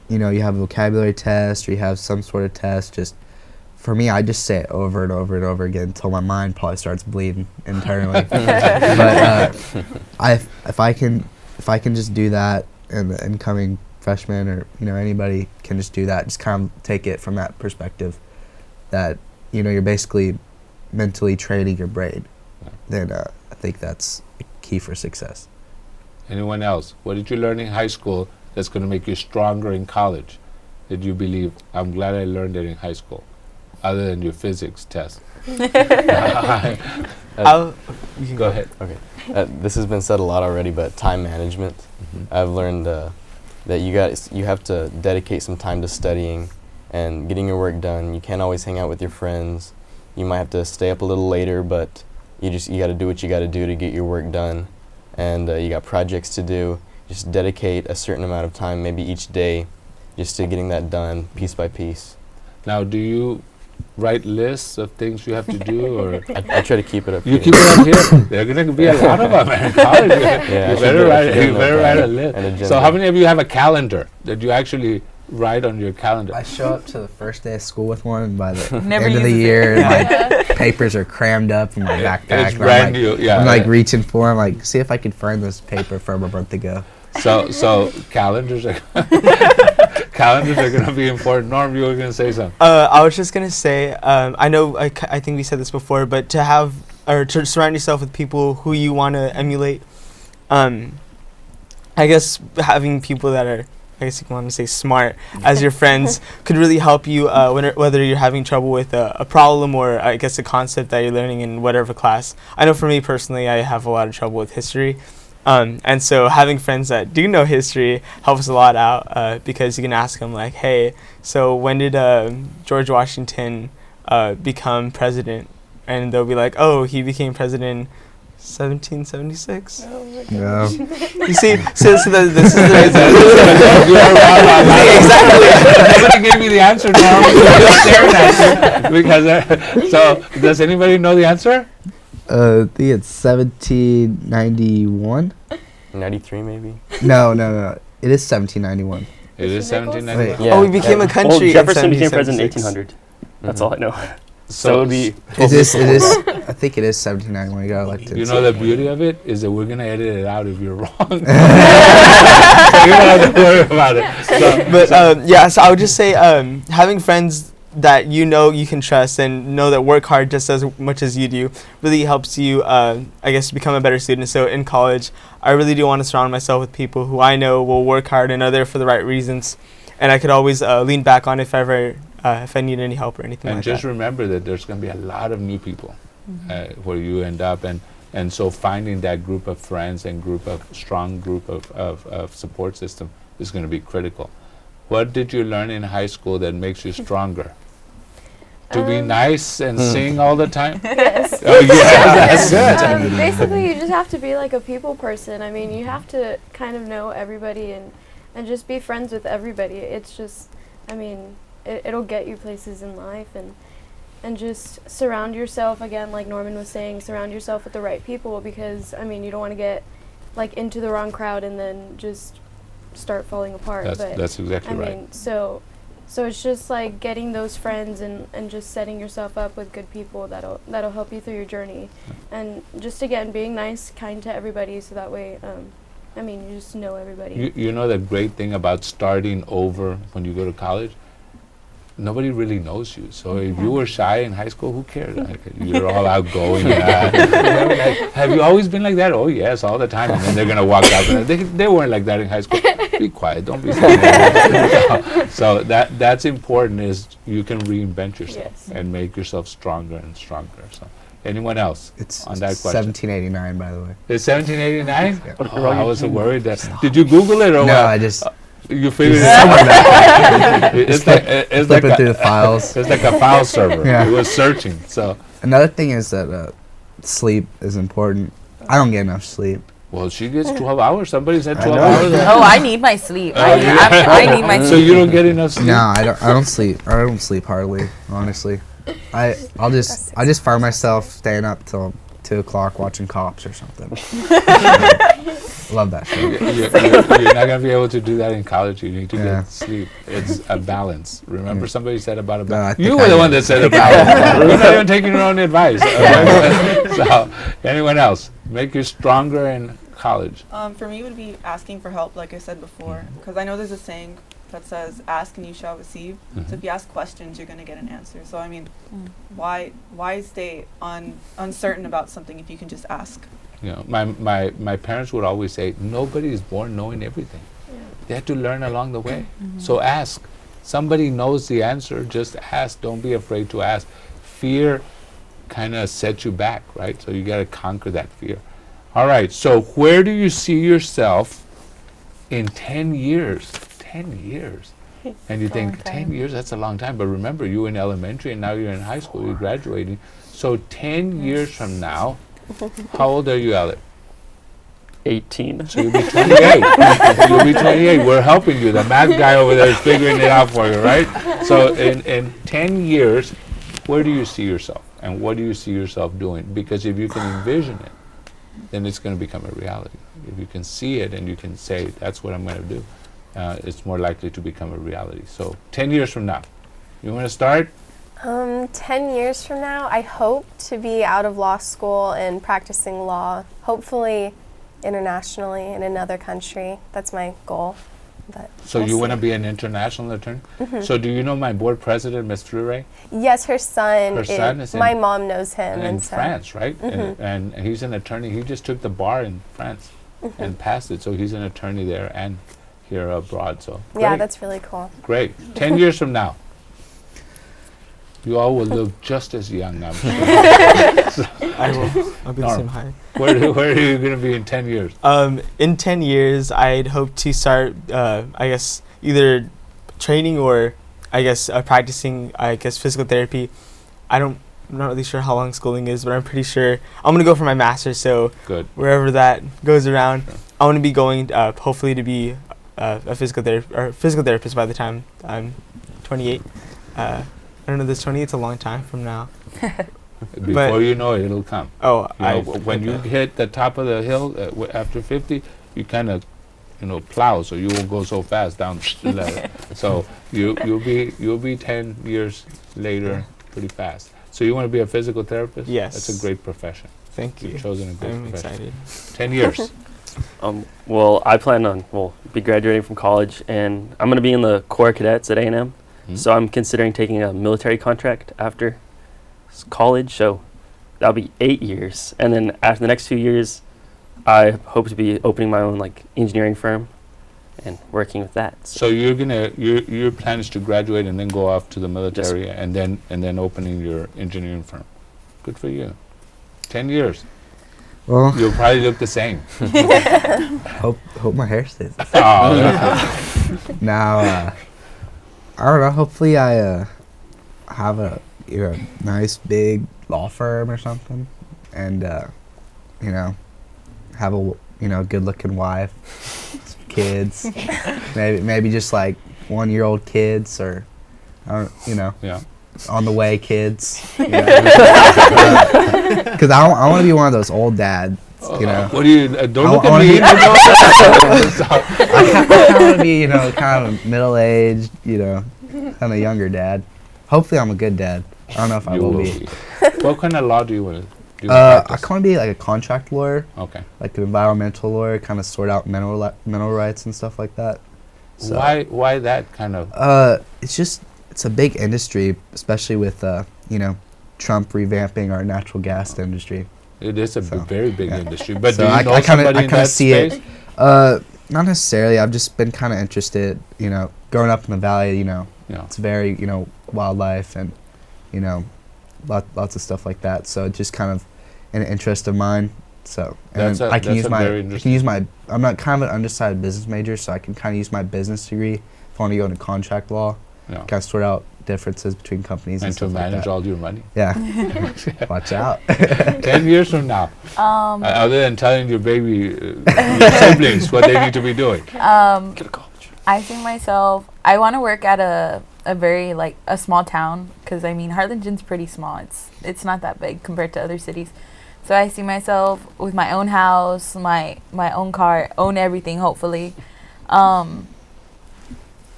you have a vocabulary test or you have some sort of test, just for me, I just say it over and over and over again until my mind probably starts bleeding internally. But if I can just do that, and the incoming freshman or anybody can just do that, just kind of take it from that perspective that you're basically mentally training your brain, then I think that's a key for success. Anyone else? What did you learn in high school that's going to make you stronger in college? Did you believe, I'm glad I learned it in high school, other than your physics test? You can Go ahead. Okay. This has been said a lot already, but time management. I've learned that you have to dedicate some time to studying and getting your work done. You can't always hang out with your friends. You might have to stay up a little later, but you got to do what you got to do to get your work done. And you got projects to do. Just dedicate a certain amount of time, maybe each day, just to getting that done piece by piece. Now, do you write lists of things you have to do, or I try to keep it up. you keep it up here? There are going to be a lot of them in college. Yeah, you better write a list. So how many of you have a calendar that you actually write on your calendar? I show up to the first day of school with one, and by the Never end of the uses it. year, my papers are crammed up in my backpack. It's and brand new. Yeah. I'm reaching for them, see if I can find this paper from a month ago. So calendars are going to be important. Norm, you were going to say something. I was just gonna say, I know I think we said this before, but to surround yourself with people who you want to emulate. I guess having people that are, I guess you want to say smart as your friends could really help you whether you're having trouble with a problem or I guess a concept that you're learning in whatever class. I know for me personally, I have a lot of trouble with history. And so having friends that do know history helps a lot out because you can ask them hey, so when did George Washington become president? And they'll be like, oh, he became president 1776. No. You see, this is the Exactly. Nobody gave me the answer now. I'm just staring at you. Because, so, does anybody know the answer? I think it's 1791. 93 maybe. No. It is 1791. It is Mr. Nichols? 1791. Yeah. Oh, we became a country. Well, Jefferson in became president in 1776. 1800. That's all I know. So it would be. It is. I think it is 1791. He got elected. You know the beauty of it is that we're gonna edit it out if you're wrong. So you don't have to worry about it. So I would just say having friends that you know you can trust and know that work hard just as much as you do really helps you, I guess, become a better student. So in college, I really do want to surround myself with people who I know will work hard and are there for the right reasons, and I could always lean back on if I need any help or anything And like just that. remember that there's going to be a lot of new people where you end up, and so finding that group of friends and strong group of support system is going to be critical. What did you learn in high school that makes you stronger? To be nice and sing all the time? Yes. Oh yeah, that's good. Basically, you just have to be like a people person. I mean, you have to kind of know everybody and just be friends with everybody. It's just, I mean, it'll get you places in life, and just surround yourself, again, like Norman was saying, surround yourself with the right people, because, I mean, you don't want to get like into the wrong crowd and then just start falling apart. That's exactly right. I mean, so it's just like getting those friends and just setting yourself up with good people that'll help you through your journey, and just again being nice, kind to everybody, so that way, I mean, you just know everybody. You know the great thing about starting over when you go to college? Nobody really knows you. So if you were shy in high school, who cares? Like, you're all outgoing. Have you always been like that? Oh yes, all the time. And then they're gonna walk out. And they weren't like that in high school. Be quiet. Don't be silly. So that's important. Is you can reinvent yourself and make yourself stronger and stronger. So anyone else It's on that question? 1789, by the way. It's 1789. Oh, I was worried that. Did you Google it or No, what? I just You figured it out. It's like flipping through the files. It's like a file server. Yeah. It was searching. So Another thing is that sleep is important. I don't get enough sleep. well, she gets 12 hours. Somebody said 12 know. hours. Oh, I need my sleep. I need my So sleep. you don't get enough sleep. No, I don't sleep. I don't sleep hardly, honestly. I just find myself staying up till 2 o'clock watching Cops or something. Love that show. You're not gonna be able to do that in college. You need to Yeah. get sleep. It's a balance. Remember, somebody said about a No, I balance. think You I were the did. one that said a balance. We're not even taking your own advice. So, anyone else? Make you stronger in college. For me, it would be asking for help, like I said before, because I know there's a saying that says, "Ask and you shall receive." So if you ask questions, you're going to get an answer. So I mean, why stay uncertain about something if you can just ask? You know, my parents would always say, nobody is born knowing everything. They have to learn along the way. So ask. Somebody knows the answer, just ask. Don't be afraid to ask. Fear kind of sets you back, right? So you got to conquer that fear. All right, so where do you see yourself in 10 years? 10 years. And you think, 10 years, that's a long time. But remember, you were in elementary and now you're in high school, you're graduating. So 10 years from now, how old are you, Alec? 18. So you'll be 28. You'll be 28. We're helping you. The math guy over there is figuring it out for you, right? So in 10 years, where do you see yourself? And what do you see yourself doing? Because if you can envision it, then it's going to become a reality. If you can see it and you can say, that's what I'm going to do, it's more likely to become a reality. So 10 years from now, you want to start? 10 years from now, I hope to be out of law school and practicing law, hopefully internationally in another country. That's my goal. But So we'll you want to see. be an international attorney? So do you know my board president, Ms. Fleury? Yes, her son. Her son is my in- mom knows him. In and so France, right? And he's an attorney. He just took the bar in France and passed it. So he's an attorney there and here abroad. So yeah, great. that's really cool. Great. 10 years from now, you all will look just as young. I'm sure. I will. I'll be the Norm. same height. Where are you going to be in 10 years? In 10 years, I'd hope to start, I guess, either training or, I guess, practicing, I guess, physical therapy. I don't I'm not really sure how long schooling is, but I'm pretty sure I'm gonna go for my master's. So Good. wherever that goes around, Sure. I want to be going hopefully to be a physical therapist by the time I'm 28. I don't know. This 28's a long time from now. Before you know it, it'll come. Oh, You know, when you hit the top of the hill after 50, you kind of, plow, so you won't go so fast down the ladder. So you'll be 10 years later pretty fast. So you want to be a physical therapist? Yes. That's a great profession. Thank you. You've chosen a great I'm profession. excited. 10 years. Well, I plan on be graduating from college, and I'm going to be in the Corps of Cadets at A&M. So I'm considering taking a military contract after college. So that'll be 8 years, and then after the next few years, I hope to be opening my own engineering firm and working with that. So your plan is to graduate and then go off to the military and then opening your engineering firm. Good for you. 10 years. Well, You'll probably look the same. hope my hair stays the same. Oh, Now, I don't know. Hopefully, I have a nice big law firm or something, and have a good-looking wife, some kids, maybe just 1-year-old kids, or yeah. on the way kids. Because I want to be one of those old dads. What do you? Don't look I at me. I want to be, kind of middle-aged, kind of younger dad. Hopefully, I'm a good dad. I don't know if I You will will be. What kind of law do you want to do? I kind of be like a contract lawyer, Okay. like an environmental lawyer, kind of sort out mineral rights and stuff like that. So, Why that kind of? it's a big industry, especially with Trump revamping our natural gas industry. It is a very big yeah. industry. But So do you I know kind somebody in of that see space? it. Not necessarily. I've just been kind of interested. Growing up in the valley, Yeah. it's very wildlife and lots of stuff like that. So it's just kind of an interest of mine. So and I can use my I'm not kind of an undecided business major, so I can kind of use my business degree if I want to go into contract law. Yeah. Kind of sort out differences between companies and And to stuff like manage that. all your money. Yeah. Watch out. 10 years from now, other than telling your your siblings what they need to be doing. I see myself, I want to work at a very a small town, because Harlingen's pretty small. It's not that big compared to other cities. So I see myself with my own house, my own car, own everything, hopefully.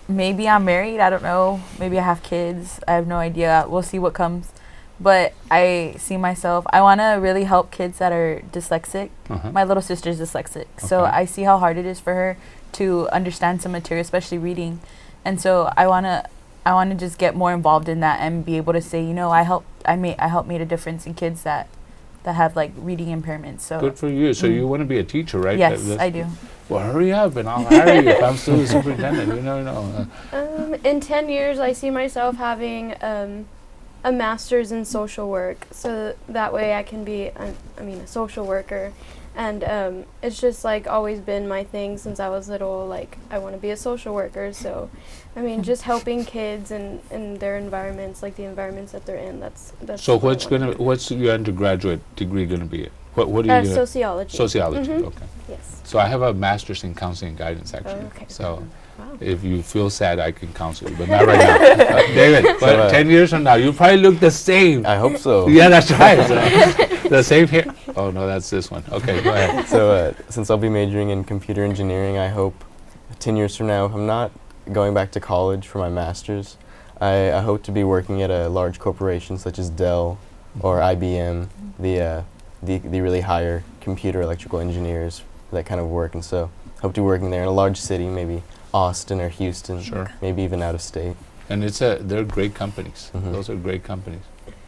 Maybe I'm married, I don't know. Maybe I have kids. I have no idea. We'll see what comes. But I see myself, I want to really help kids that are dyslexic. Uh-huh. My little sister's dyslexic. So Okay. I see how hard it is for her to understand some material, especially reading. And so I want to just get more involved in that and be able to say, I helped made a difference in kids that have reading impairments. So Good for you. So you want to be a teacher, right? yes, I do. Well, hurry up and I'll hire you if I'm still the superintendent. In 10 years, I see myself having a master's in social work, so that way I can be, a social worker. And it's just always been my thing since I was little. I want to be a social worker. So, just helping kids and their environments, the environments that they're in. That's. So what I wanna do. what's your undergraduate degree going to be? What are you doing? Sociology. Sociology. Mhm. Okay. Yes. So I have a master's in counseling and guidance actually. Oh, okay. So Wow. if you feel sad, I can counsel you, but not right now. David, but 10 years from now, you probably look the same. I hope so. Yeah, that's right. So the same here. Oh no, that's this one. Okay, go ahead. So since I'll be majoring in computer engineering, I hope 10 years from now, if I'm not going back to college for my master's, I hope to be working at a large corporation such as Dell or IBM, the really higher computer electrical engineers, that kind of work. And so hope to be working there in a large city, maybe Austin or Houston, Sure. maybe even out of state. And they're great companies. Mhm. Those are great companies.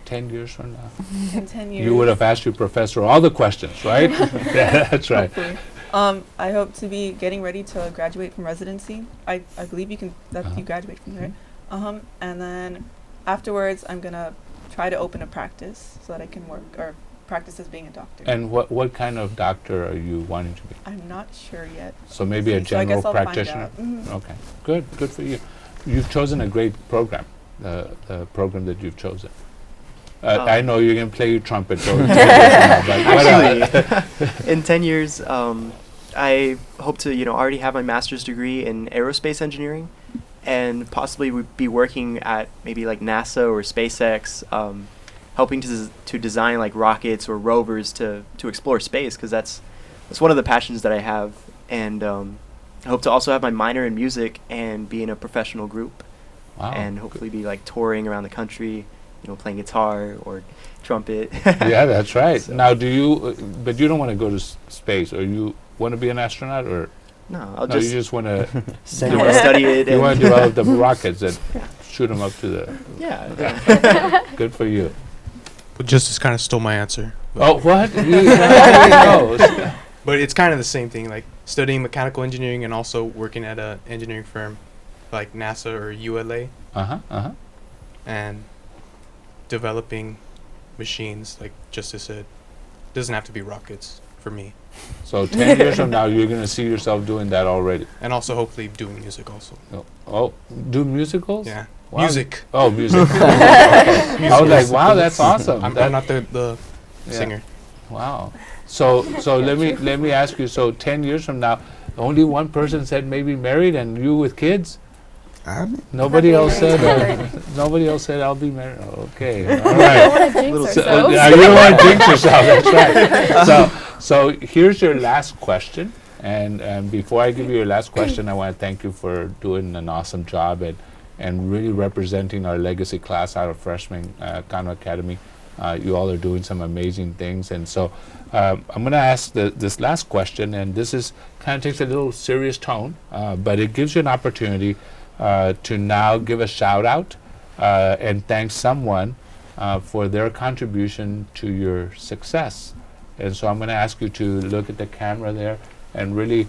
10 years from now. In 10 years. You would have asked your professor all the questions, right? Yeah, that's right. Hopefully. I hope to be getting ready to graduate from residency. I believe you graduate from there. And then afterwards, I'm gonna try to open a practice so that I can work or practice as being a doctor. And what kind of doctor are you wanting to be? I'm not sure yet. So maybe a So I general guess I'll find practitioner? out. Mhm. Okay, good for you. You've chosen a great program, the program that you've chosen. I know you're going to play your trumpet. So Actually, in 10 years, I hope to, already have my master's degree in aerospace engineering, and possibly would be working at maybe like NASA or SpaceX, helping to design like rockets or rovers to explore space, because that's one of the passions that I have. And I hope to also have my minor in music and be in a professional group. Wow. And hopefully be like touring around the country, playing guitar or trumpet. Yeah, that's right. So- Now, but you don't want to go to space, or you want to be an astronaut, or No, no, you just want to study it. you want and to develop the rockets that shoot them up to the. yeah. Good for you. But Justice kind of stole my answer. Oh, what? No. But it's kind of the same thing, like studying mechanical engineering and also working at an engineering firm like NASA or ULA and developing machines, like Justice said. Doesn't have to be rockets for me. So 10 years from now, you're going to see yourself doing that already. And also hopefully doing music also. Oh, do musicals? Yeah. Wow. Music. Oh, music. Okay. I was like, wow, that's awesome. I'm not the singer. Wow. So let me ask you. So 10 years from now, only one person said maybe married, and you with kids. Nobody else said. Nobody else said I'll be married. Okay. All right. I don't want to jinx You ourselves. don't want to jinx yourself. That's right. So here's your last question. And before I give you your last question, I want to thank you for doing an awesome job and really representing our legacy class out of freshman Kano Academy. You all are doing some amazing things, and so I'm going to ask this last question, and this is kind of takes a little serious tone, but it gives you an opportunity to now give a shout out and thank someone for their contribution to your success. And so I'm going to ask you to look at the camera there and really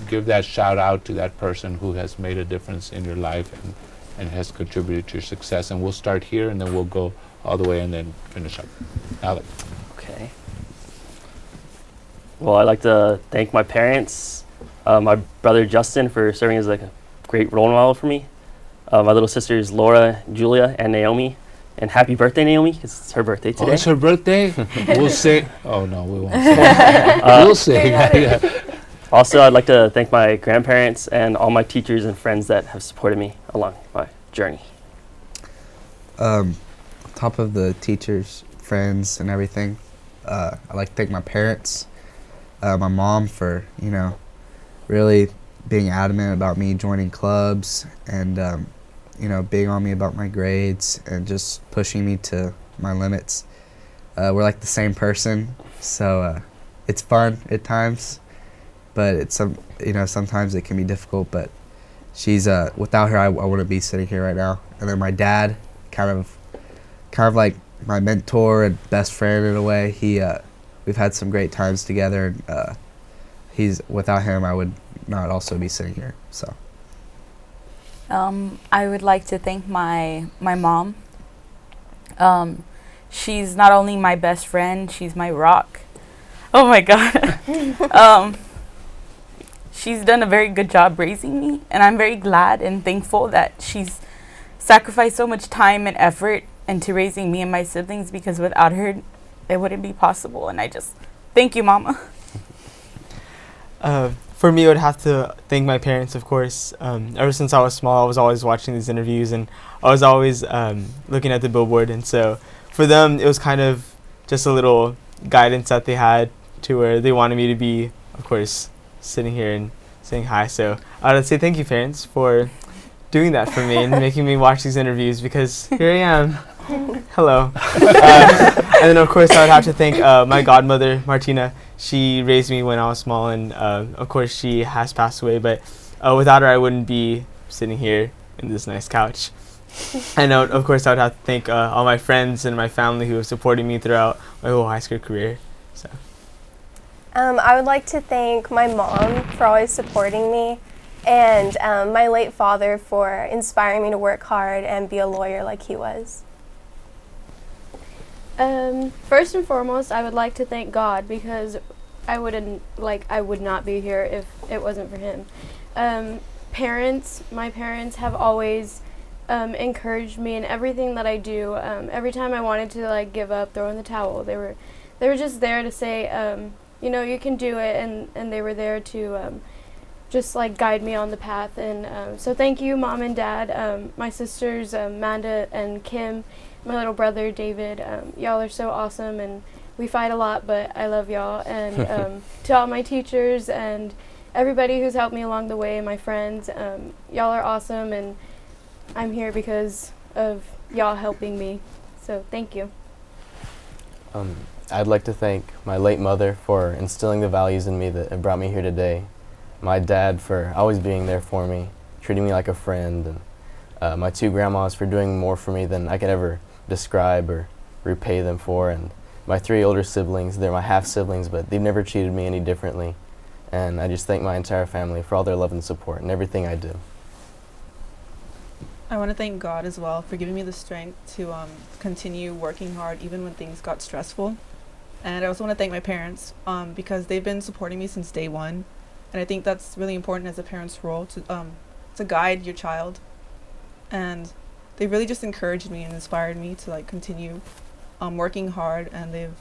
give that shout out to that person who has made a difference in your life and has contributed to your success. And we'll start here, and then we'll go all the way and then finish up. Alec. Okay. Well, I'd like to thank my parents, my brother Justin for serving as like a great role model for me, my little sisters Laura, Julia, and Naomi. And happy birthday, Naomi, 'cause it's her birthday today. Oh, it's her birthday? We'll sing. Oh, no, we won't sing. We'll sing. Yeah. Also, I'd like to thank my grandparents and all my teachers and friends that have supported me along my journey. Top of the teachers, friends, and everything, I'd like to thank my parents, my mom for, really being adamant about me joining clubs and, being on me about my grades and just pushing me to my limits. We're like the same person, so it's fun at times, but it's sometimes it can be difficult, but she's, without her, I wouldn't be sitting here right now. And then my dad, kind of like my mentor and best friend in a way. We've had some great times together, and without him, I would not also be sitting here. So I would like to thank my mom. She's not only my best friend, she's my rock. Oh my God. She's done a very good job raising me, and I'm very glad and thankful that she's sacrificed so much time and effort into raising me and my siblings, because without her, it wouldn't be possible. And I just thank you, Mama. For me, I would have to thank my parents, of course. Ever since I was small, I was always watching these interviews, and I was always looking at the billboard. And so for them, it was kind of just a little guidance that they had to where they wanted me to be, of course, sitting here and saying hi. So I would say thank you, parents, for doing that for me and making me watch these interviews, because here I am. Hello. And then, of course, I would have to thank my godmother, Martina. She raised me when I was small, and of course, she has passed away. But without her, I wouldn't be sitting here in this nice couch. And of course, I would have to thank all my friends and my family who have supported me throughout my whole high school career. So. I would like to thank my mom for always supporting me, and my late father for inspiring me to work hard and be a lawyer like he was. First and foremost, I would like to thank God, because I would not be here if it wasn't for him. My parents have always encouraged me in everything that I do. Every time I wanted to like give up, throw in the towel, they were just there to say, you know, you can do it, and they were there to just like guide me on the path. And so thank you, Mom and Dad, my sisters Amanda and Kim, my little brother David. Y'all are so awesome, and we fight a lot, but I love y'all. And to all my teachers and everybody who's helped me along the way, my friends, y'all are awesome, and I'm here because of y'all helping me. So thank you. I'd like to thank my late mother for instilling the values in me that have brought me here today, my dad for always being there for me, treating me like a friend, and my 2 grandmas for doing more for me than I could ever describe or repay them for, and my 3 older siblings. They're my half-siblings, but they've never treated me any differently. And I just thank my entire family for all their love and support and everything I do. I want to thank God as well for giving me the strength to continue working hard even when things got stressful. And I also want to thank my parents because they've been supporting me since day one. And I think that's really important as a parent's role to guide your child. And they really just encouraged me and inspired me to like continue working hard, and they've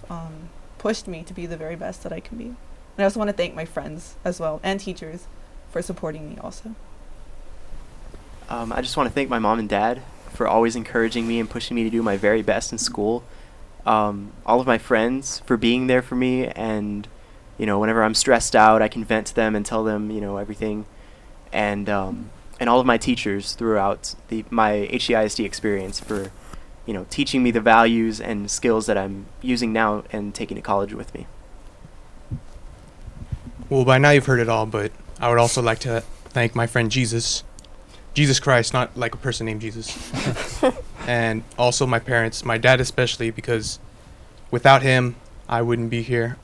pushed me to be the very best that I can be. And I also want to thank my friends as well and teachers for supporting me also. I just want to thank my mom and dad for always encouraging me and pushing me to do my very best in school. All of my friends for being there for me, and you know, whenever I'm stressed out, I can vent to them and tell them, you know, everything. And all of my teachers throughout my HCISD experience for, you know, teaching me the values and skills that I'm using now and taking to college with me. Well, by now you've heard it all, but I would also like to thank my friend Jesus Christ, not like a person named Jesus. And also my parents, my dad especially, because without him, I wouldn't be here.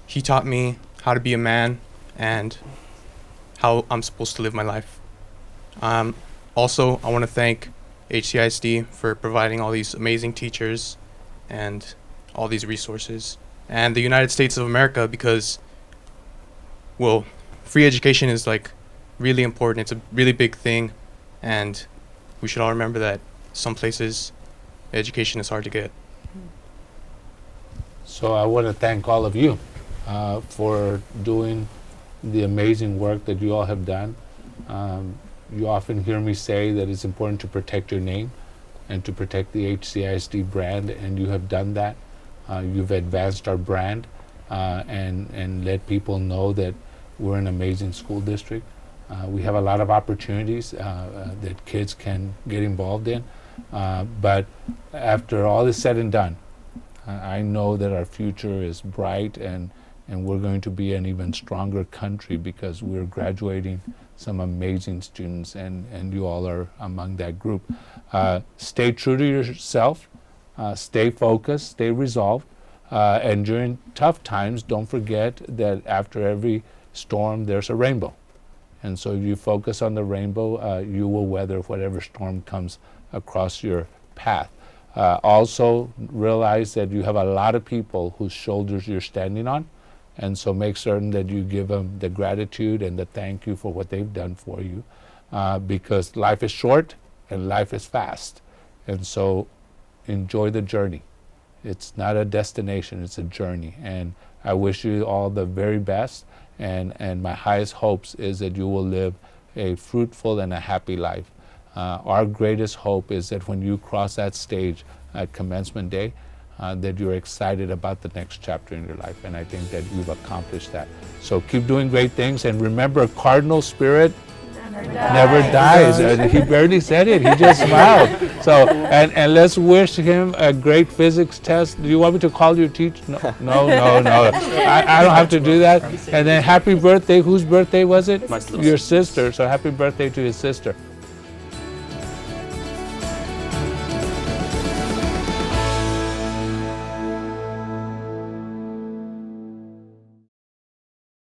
He taught me how to be a man and how I'm supposed to live my life. Also, I want to thank HCISD for providing all these amazing teachers and all these resources, and the United States of America, because, well, free education is like really important. It's a really big thing, and we should all remember that some places education is hard to get. So I want to thank all of you for doing the amazing work that you all have done. You often hear me say that it's important to protect your name and to protect the HCISD brand, and you have done that. You've advanced our brand and let people know that we're an amazing school district. We have a lot of opportunities that kids can get involved in, but after all is said and done, I know that our future is bright, and we're going to be an even stronger country because we're graduating some amazing students, and you all are among that group. Stay true to yourself, stay focused, stay resolved, and during tough times, don't forget that after every storm, there's a rainbow. And so if you focus on the rainbow, you will weather whatever storm comes across your path. Also realize that you have a lot of people whose shoulders you're standing on, and so make certain that you give them the gratitude and the thank you for what they've done for you, because life is short and life is fast, and so enjoy the journey. It's not a destination, it's a journey, and I wish you all the very best, and my highest hopes is that you will live a fruitful and a happy life. Our greatest hope is that when you cross that stage at commencement day, that you're excited about the next chapter in your life, and I think that you've accomplished that. So keep doing great things, and remember, a cardinal spirit never dies. He barely said it, he just smiled. So, and let's wish him a great physics test. Do you want me to call your teacher? No. I don't have to do that. And then happy birthday. Whose birthday was it? My sister. Your sister. So happy birthday to his sister.